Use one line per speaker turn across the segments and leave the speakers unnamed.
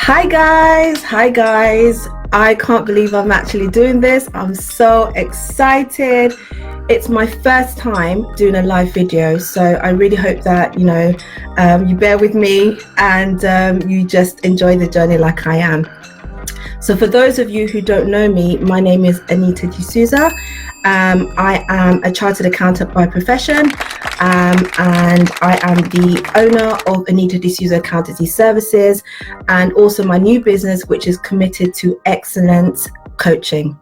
Hi guys. I can't believe I'm actually doing this. I'm so excited. It's my first time doing a live video, so I really hope that you bear with me and you just enjoy the journey like I am. So for those of you who don't know me, my name is AnitadeSouza. I am a chartered accountant by profession, and I am the owner of AnitadeSouza Accountancy Services, and also my new business, which is committed to excellence coaching.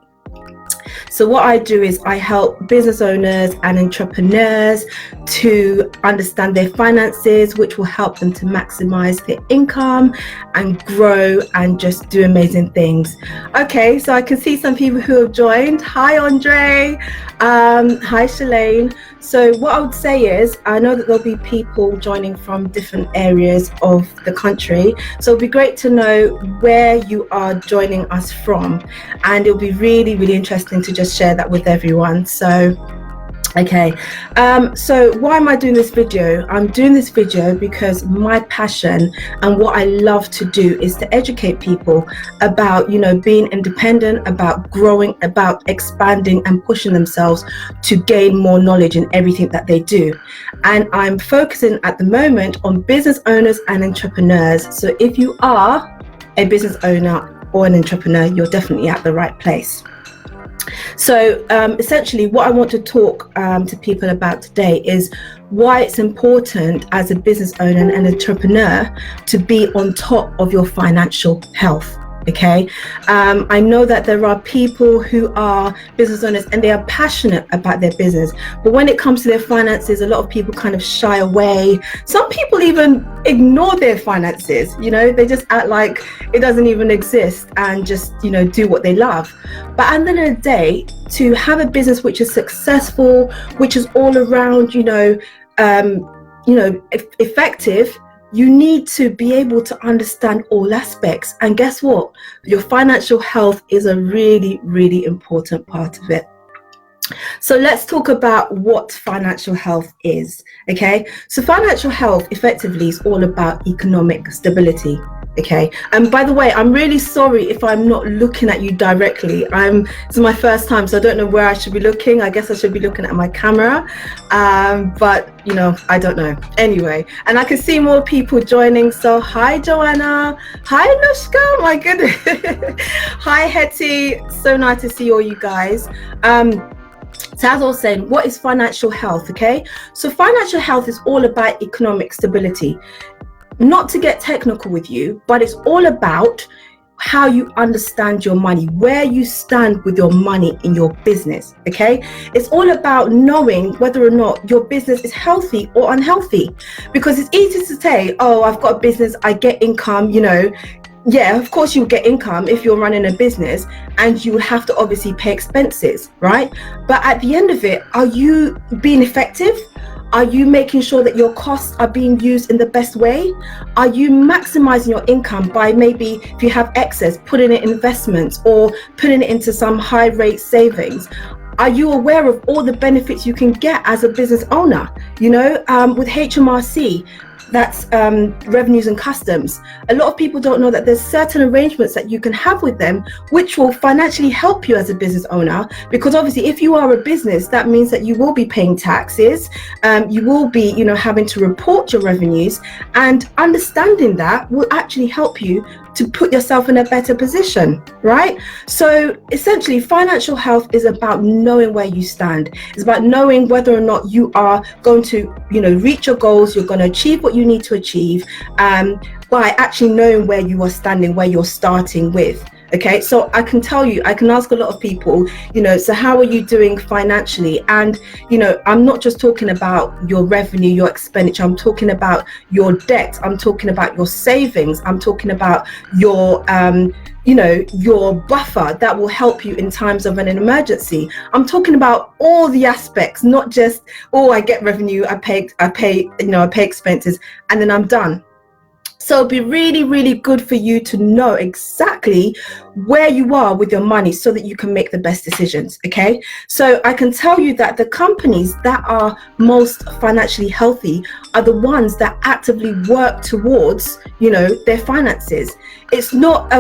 So what I do is I help business owners and entrepreneurs to understand their finances, which will help them to maximize their income and grow and just do amazing things. Okay, so I can see some people who have joined. Hi, Andre. Hi, Shalane. So what I would say is, I know that there'll be people joining from different areas of the country. So it'll be great to know where you are joining us from. And it'll be really, really interesting to just share that with everyone. So, okay. So why am I doing this video? I'm doing this video because my passion and what I love to do is to educate people about, being independent, about growing, about expanding and pushing themselves to gain more knowledge in everything that they do. And I'm focusing at the moment on business owners and entrepreneurs. So if you are a business owner or an entrepreneur, you're definitely at the right place. So essentially what I want to talk to people about today is why it's important as a business owner and an entrepreneur to be on top of your financial health. Okay, I know that there are people who are business owners and they are passionate about their business, but when it comes to their finances, a lot of people kind of shy away. Some people even ignore their finances, they just act like it doesn't even exist and just, do what they love. But at the end of the day, to have a business which is successful, which is all around, effective, you need to be able to understand all aspects. And guess what? Your financial health is a really, really important part of it. So let's talk about what financial health is. Okay, so financial health effectively is all about economic stability. Okay, and by the way, I'm really sorry if I'm not looking at you directly. It's my first time, so I don't know where I should be looking. I guess I should be looking at my camera, but I don't know. Anyway, and I can see more people joining. So hi, Joanna. Hi, Nushka. My goodness. Hi, Hetty. So nice to see all you guys. So as I was saying, what is financial health? Okay, so financial health is all about economic stability. Not to get technical with you, but it's all about how you understand your money, where you stand with your money in your business. Okay, it's all about knowing whether or not your business is healthy or unhealthy, because it's easy to say, oh, I've got a business, I get income, yeah, of course you'll get income if you're running a business, and you will have to obviously pay expenses, right? But at the end of it, are you being effective? Are you making sure that your costs are being used in the best way? Are you maximizing your income by maybe, if you have excess, putting it in investments or putting it into some high rate savings? Are you aware of all the benefits you can get as a business owner? With HMRC, that's revenues and customs. A lot of people don't know that there's certain arrangements that you can have with them which will financially help you as a business owner, because obviously if you are a business, that means that you will be paying taxes, you will be having to report your revenues, and understanding that will actually help you to put yourself in a better position, right? So essentially financial health is about knowing where you stand. It's about knowing whether or not you are going to reach your goals, you're going to achieve what you need to achieve, by actually knowing where you are standing, where you're starting with. Okay, so I can tell you, I can ask a lot of people, so how are you doing financially? And, I'm not just talking about your revenue, your expenditure, I'm talking about your debt, I'm talking about your savings, I'm talking about your, your buffer that will help you in times of an emergency. I'm talking about all the aspects, not just, oh, I get revenue, I pay expenses, and then I'm done. So it'd be really, really good for you to know exactly where you are with your money so that you can make the best decisions. Okay. So I can tell you that the companies that are most financially healthy are the ones that actively work towards, their finances. It's not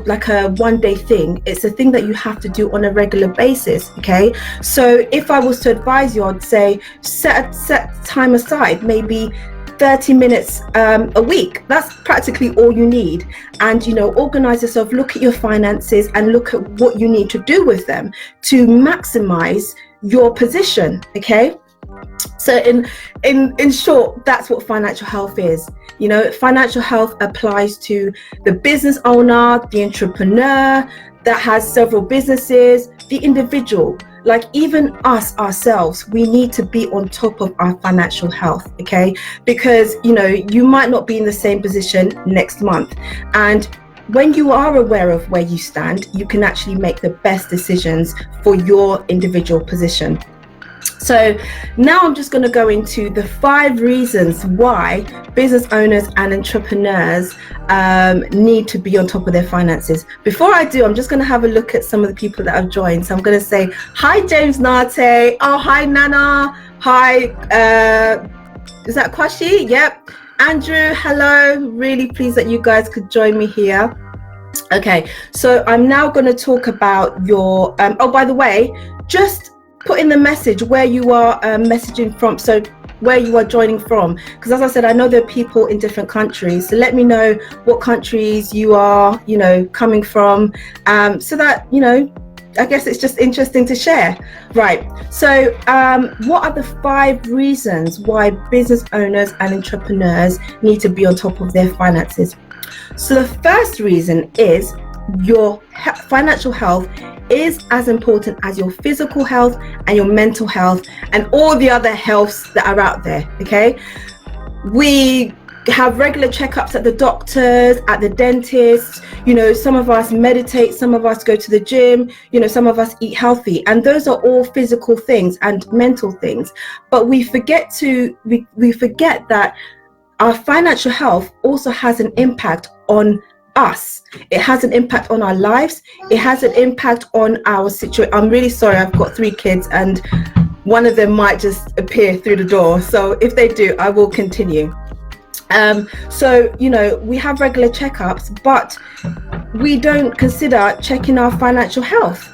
like a one-day thing. It's a thing that you have to do on a regular basis. Okay. So if I was to advise you, I'd say set time aside, maybe 30 minutes a week. That's practically all you need. And organize yourself, look at your finances and look at what you need to do with them to maximize your position. Okay. So in short, that's what financial health is. Financial health applies to the business owner, the entrepreneur that has several businesses, the individual. Like even us ourselves, we need to be on top of our financial health, okay? Because, you might not be in the same position next month. And when you are aware of where you stand, you can actually make the best decisions for your individual position. So now I'm just going to go into the 5 reasons why business owners and entrepreneurs need to be on top of their finances. Before I do, I'm just going to have a look at some of the people that have joined. So I'm going to say, hi, James Nate. Oh, hi, Nana. Hi, is that Kwashi? Yep. Andrew, hello. Really pleased that you guys could join me here. Okay, so I'm now going to talk about your, oh, by the way, just put in the message where you are messaging from, so where you are joining from, because as I said, I know there are people in different countries, so let me know what countries you are coming from, so that I guess it's just interesting to share. Right, so what are the 5 reasons why business owners and entrepreneurs need to be on top of their finances? So the first reason is your financial health is as important as your physical health and your mental health and all the other healths that are out there. Okay, we have regular checkups at the doctors, at the dentist. Some of us meditate, some of us go to the gym, some of us eat healthy, and those are all physical things and mental things. But we forget that our financial health also has an impact on us. It has an impact on our lives. It has an impact on our situation. I'm really sorry, I've got 3 kids and one of them might just appear through the door. So if they do, I will continue. So we have regular checkups, but we don't consider checking our financial health.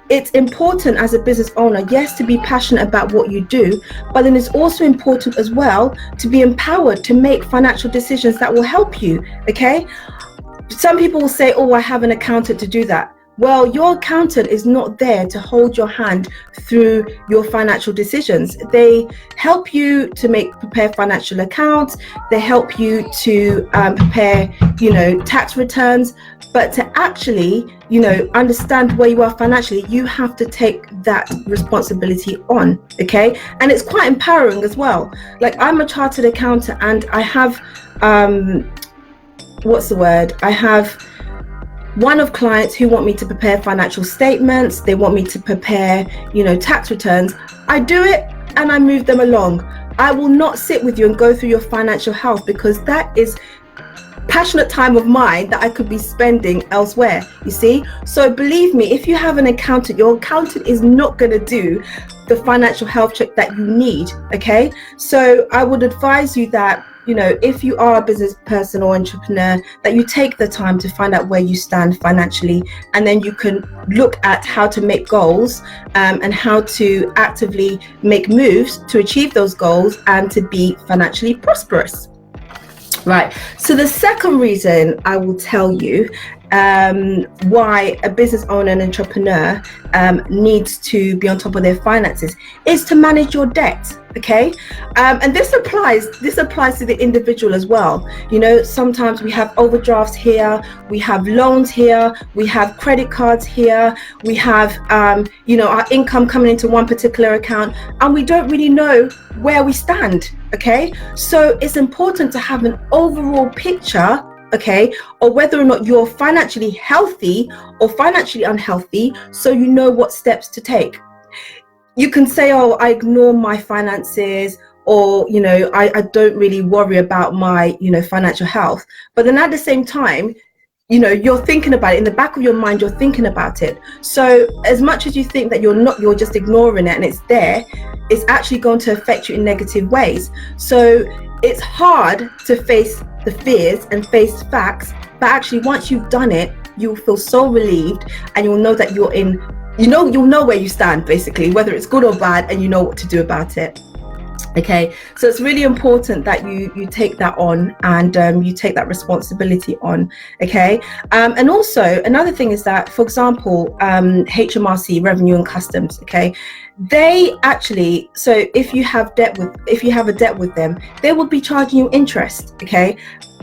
It's important as a business owner, yes, to be passionate about what you do, but then it's also important as well to be empowered to make financial decisions that will help you. Okay, some people will say, oh, I have an accountant to do that. Well, your accountant is not there to hold your hand through your financial decisions. They help you to prepare financial accounts. They help you to prepare, tax returns. But to actually, understand where you are financially, you have to take that responsibility on. Okay, and it's quite empowering as well. Like, I'm a chartered accountant, and I have, I have one of clients who want me to prepare financial statements. They want me to prepare, tax returns. I do it and I move them along. I will not sit with you and go through your financial health, because that is passionate time of mine that I could be spending elsewhere, you see. So believe me, if you have an accountant, your accountant is not going to do the financial health check that you need. Okay, so I would advise you that if you are a business person or entrepreneur, that you take the time to find out where you stand financially, and then you can look at how to make goals and how to actively make moves to achieve those goals and to be financially prosperous. Right, so the second reason I will tell you why a business owner and entrepreneur needs to be on top of their finances is to manage your debt. Okay, and this applies to the individual as well. Sometimes we have overdrafts here, we have loans here, we have credit cards here, we have our income coming into one particular account, and we don't really know where we stand. Okay, so it's important to have an overall picture, okay, or whether or not you're financially healthy or financially unhealthy, so you know what steps to take. You can say, oh, I ignore my finances, or, you know, I don't really worry about my, you know, financial health. But then at the same time, you know, you're thinking about it in the back of your mind, you're thinking about it. So as much as you think that you're just ignoring it and it's there, it's actually going to affect you in negative ways. So it's hard to face the fears and face facts, but actually once you've done it, you'll feel so relieved, and you'll know that you'll know where you stand, basically, whether it's good or bad, and you know what to do about it. Okay, so it's really important that you take that on, and you take that responsibility on. Okay, and also another thing is that, for example, HMRC, Revenue and Customs, okay, they actually, so if you have a debt with them, they will be charging you interest. Okay,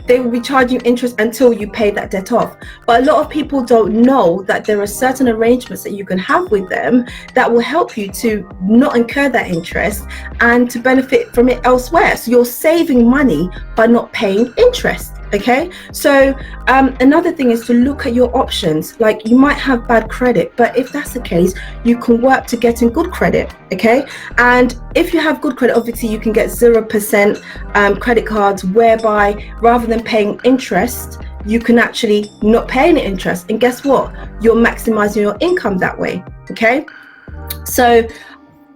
they will be charging you interest until you pay that debt off. But a lot of people don't know that there are certain arrangements that you can have with them that will help you to not incur that interest and to benefit from it elsewhere. So you're saving money by not paying interest. Okay, so another thing is to look at your options. Like, you might have bad credit, but if that's the case, you can work to getting good credit. Okay, and if you have good credit, obviously you can get 0% credit cards, whereby rather than paying interest, you can actually not pay any interest, and guess what, you're maximizing your income that way. Okay, so,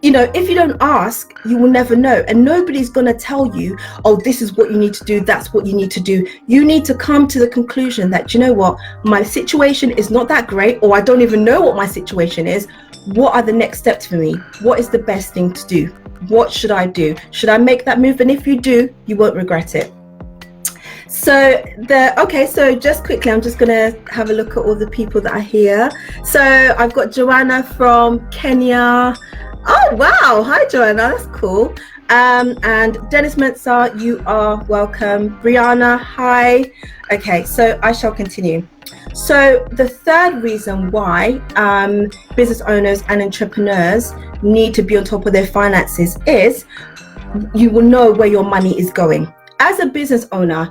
you know, if you don't ask, you will never know, and nobody's going to tell you, oh, this is what you need to do, that's what you need to do. You need to come to the conclusion that, you know what, my situation is not that great, or I don't even know what my situation is. What are the next steps for me? What is the best thing to do? What should I do? Should I make that move? And if you do, you won't regret it. So so just quickly, I'm just gonna have a look at all the people that are here. So I've got Joanna from Kenya. Oh wow, hi Joanna, that's cool. And Dennis Mensah, you are welcome. Brianna, hi. Okay, so I shall continue. So the third reason why business owners and entrepreneurs need to be on top of their finances is you will know where your money is going. As a business owner,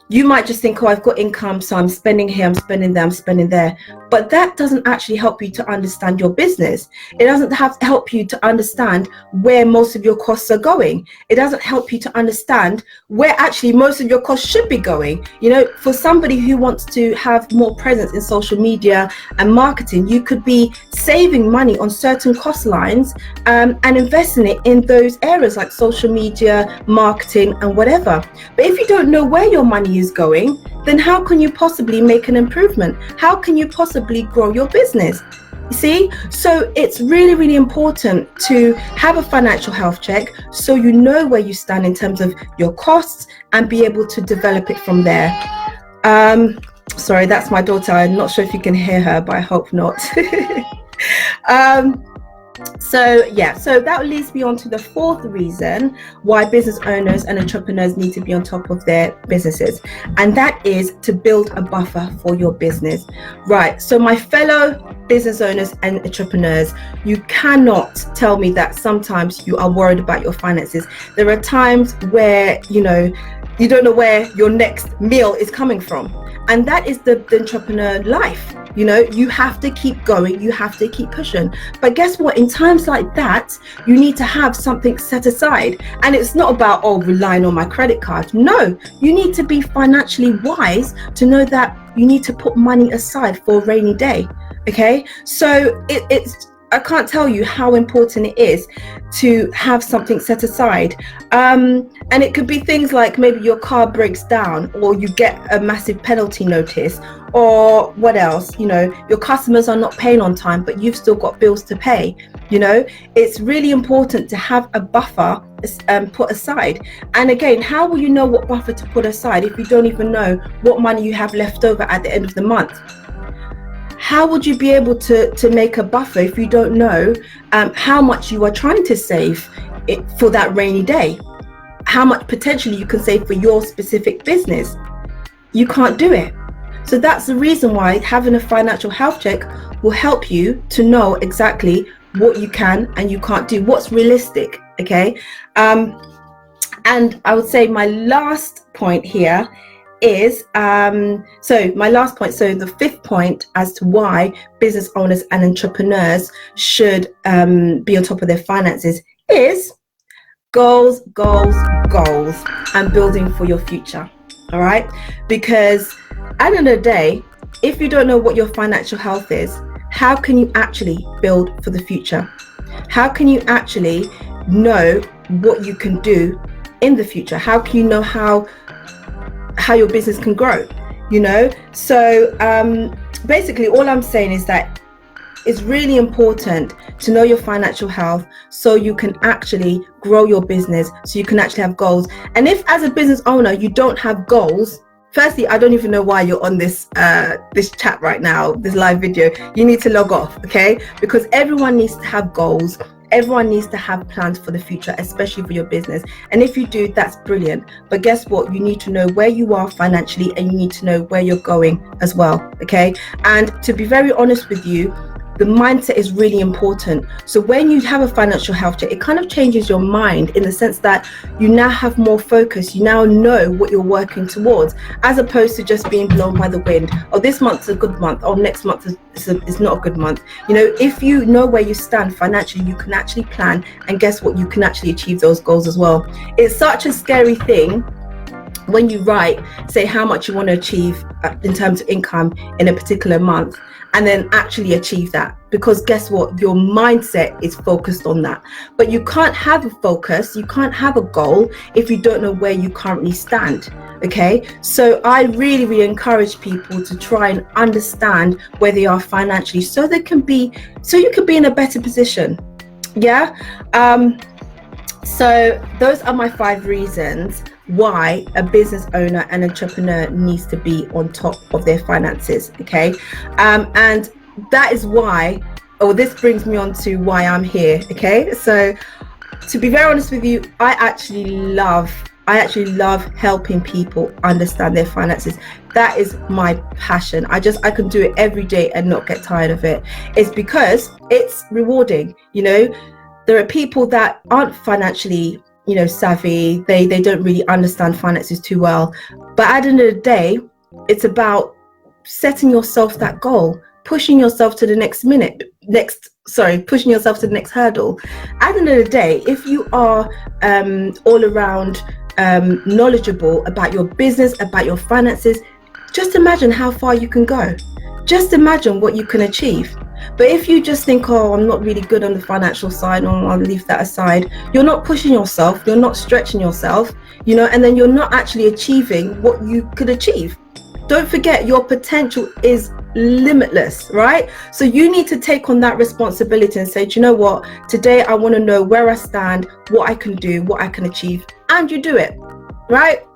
you might just think, oh, I've got income, so I'm spending here, I'm spending there, I'm spending there. But that doesn't actually help you to understand your business. It doesn't help you to understand where most of your costs are going. It doesn't help you to understand where actually most of your costs should be going. You know, for somebody who wants to have more presence in social media and marketing, you could be saving money on certain cost lines and investing it in those areas like social media, marketing, and whatever. But if you don't know where your money is going, then how can you possibly make an improvement? How can you possibly grow your business? You see, so it's really, really important to have a financial health check so you know where you stand in terms of your costs and be able to develop it from there. Sorry, that's my daughter. I'm not sure if you can hear her, but I hope not. So that leads me on to the fourth reason why business owners and entrepreneurs need to be on top of their businesses, and that is to build a buffer for your business. Right, so my fellow business owners and entrepreneurs, you cannot tell me that sometimes you are worried about your finances. There are times where, you know, you don't know where your next meal is coming from, and that is the entrepreneur life. You know, you have to keep going, you have to keep pushing. But guess what? In times like that, you need to have something set aside. And it's not about, oh, relying on my credit card. No, you need to be financially wise to know that you need to put money aside for a rainy day. Okay, so it's I can't tell you how important it is to have something set aside. And it could be things like maybe your car breaks down, or you get a massive penalty notice, or what else, you know, your customers are not paying on time, but you've still got bills to pay. You know, it's really important to have a buffer put aside. And again, how will you know what buffer to put aside if you don't even know what money you have left over at the end of the month? How would you be able to make a buffer if you don't know how much you are trying to save for that rainy day? How much potentially you can save for your specific business? You can't do it. So that's the reason why having a financial health check will help you to know exactly what you can and you can't do, what's realistic. Okay. And I would say my last point here is so the fifth point as to why business owners and entrepreneurs should be on top of their finances is goals, goals, goals, and building for your future. All right, because at the end of the day, if you don't know what your financial health is, how can you actually build for the future? How can you actually know what you can do in the future? How can you know how your business can grow? So basically all I'm saying is that it's really important to know your financial health so you can actually grow your business, so you can actually have goals. And if as a business owner you don't have goals, firstly, I don't even know why you're on this chat right now, this live video. You need to log off, okay? Because everyone needs to have goals. Everyone needs to have plans for the future, especially for your business. And if you do, that's brilliant. But guess what? You need to know where you are financially, and you need to know where you're going as well, okay? And to be very honest with you, the mindset is really important. So when you have a financial health check, it kind of changes your mind in the sense that you now have more focus. You now know what you're working towards, as opposed to just being blown by the wind. Oh, this month's a good month. Oh, next month is not a good month. If you know where you stand financially, you can actually plan, and guess what? You can actually achieve those goals as well. It's such a scary thing when you say how much you want to achieve in terms of income in a particular month, and then actually achieve that, because guess what? Your mindset is focused on that. But you can't have a focus, you can't have a goal if you don't know where you currently stand, okay? So I really, really encourage people to try and understand where they are financially, so you can be in a better position. So those are my 5 reasons why a business owner and entrepreneur needs to be on top of their finances, okay? And that is why, this brings me on to why I'm here, okay? So to be very honest with you, I actually love helping people understand their finances. That is my passion. I can do it every day and not get tired of it. It's because it's rewarding. There are people that aren't financially savvy. They don't really understand finances too well. But at the end of the day, it's about setting yourself that goal, pushing yourself to the pushing yourself to the next hurdle. At the end of the day, if you are all around knowledgeable about your business, about your finances, just imagine how far you can go. Just imagine what you can achieve. But if you just think, oh, I'm not really good on the financial side, or I'll leave that aside, you're not pushing yourself, you're not stretching yourself, and then you're not actually achieving what you could achieve. Don't forget, your potential is limitless, right? So you need to take on that responsibility and say, do you know what? Today I want to know where I stand, what I can do, what I can achieve, and you do it, right?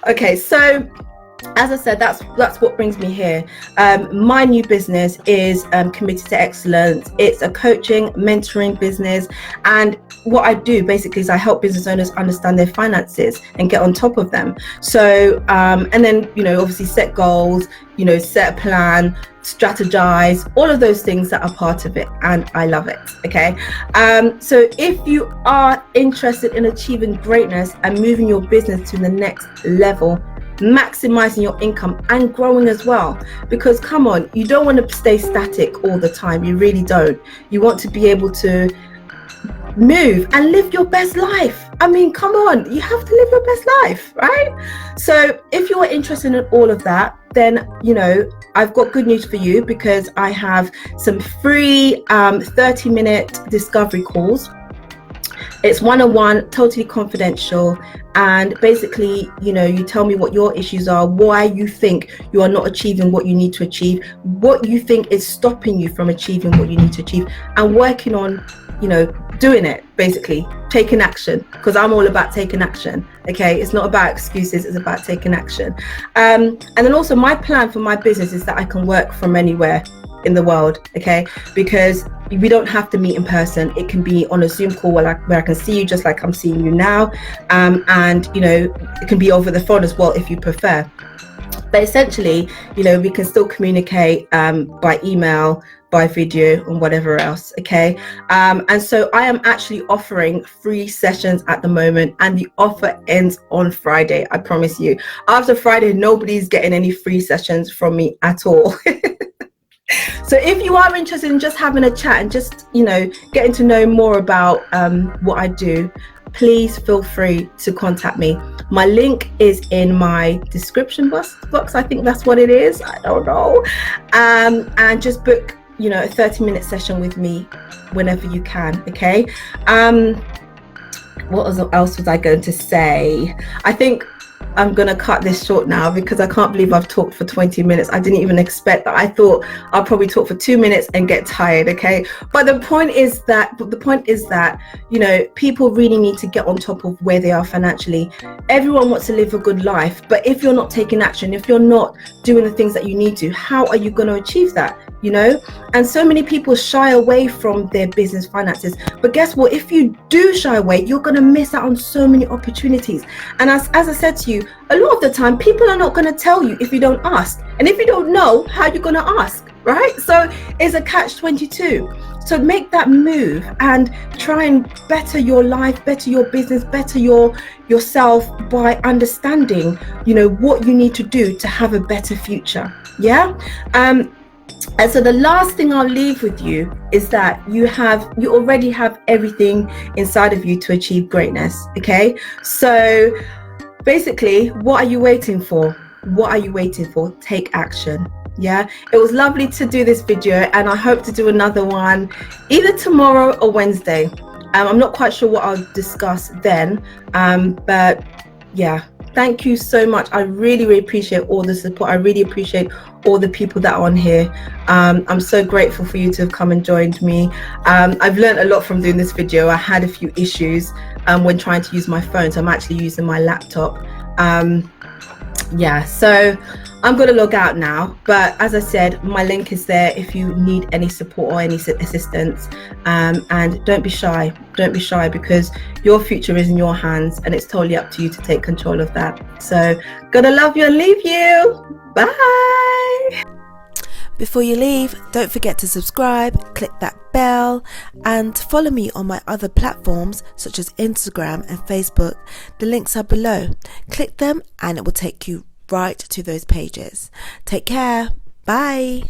Okay, so as I said, that's what brings me here. My new business is Committed to Excellence. It's a coaching, mentoring business. And what I do basically is I help business owners understand their finances and get on top of them. So, and then, obviously set goals, set a plan, strategize, all of those things that are part of it. And I love it. Okay. So if you are interested in achieving greatness and moving your business to the next level, maximizing your income and growing as well, because come on, you don't want to stay static all the time. You really don't. You want to be able to move and live your best life. I mean, come on, you have to live your best life, right? So if you are interested in all of that, then I've got good news for you, because I have some free 30-minute discovery calls. It's one-on-one, totally confidential, and basically, you tell me what your issues are, why you think you are not achieving what you need to achieve, what you think is stopping you from achieving what you need to achieve, and working on, doing it, basically, taking action, because I'm all about taking action, okay? It's not about excuses, it's about taking action. And then also my plan for my business is that I can work from anywhere in the world, okay? Because we don't have to meet in person. It can be on a Zoom call where I can see you just like I'm seeing you now, and it can be over the phone as well if you prefer. But essentially, we can still communicate by email, by video, and whatever else, okay? And so I am actually offering free sessions at the moment, and the offer ends on Friday. I promise you. After Friday, nobody's getting any free sessions from me at all. So if you are interested in just having a chat and just, you know, getting to know more about what I do, please feel free to contact me. My link is in my description box. I think that's what it is. I don't know. And just book, you know, a 30-minute session with me whenever you can. Okay. What else was I going to say? I think I'm going to cut this short now because I can't believe I've talked for 20 minutes. I didn't even expect that. I thought I'll probably talk for 2 minutes and get tired, okay? But the point is that, you know, people really need to get on top of where they are financially. Everyone wants to live a good life, but if you're not taking action, if you're not doing the things that you need to, how are you going to achieve that? You know, and so many people shy away from their business finances. But guess what? If you do shy away, you're going to miss out on so many opportunities. And as I said to you, a lot of the time, people are not going to tell you if you don't ask. And if you don't know, how are you going to ask, right? So it's a catch-22. So make that move and try and better your life, better your business, better yourself by understanding, you know, what you need to do to have a better future. Yeah. And so the last thing I'll leave with you is that you already have everything inside of you to achieve greatness. Okay. So basically, what are you waiting for? What are you waiting for? Take action. Yeah. It was lovely to do this video, and I hope to do another one either tomorrow or Wednesday. I'm not quite sure what I'll discuss then. But yeah. Thank you so much. I really, really appreciate all the support. I really appreciate all the people that are on here. I'm so grateful for you to have come and joined me. I've learned a lot from doing this video. I had a few issues when trying to use my phone, so I'm actually using my laptop. Yeah, so I'm going to log out now, but as I said, my link is there if you need any support or any assistance. And don't be shy because your future is in your hands and it's totally up to you to take control of that. So gonna love you and leave you. Bye.
Before you leave, don't forget to subscribe, click that bell, and follow me on my other platforms such as Instagram and Facebook. The links are below. Click them and it will take you right to those pages. Take care. Bye.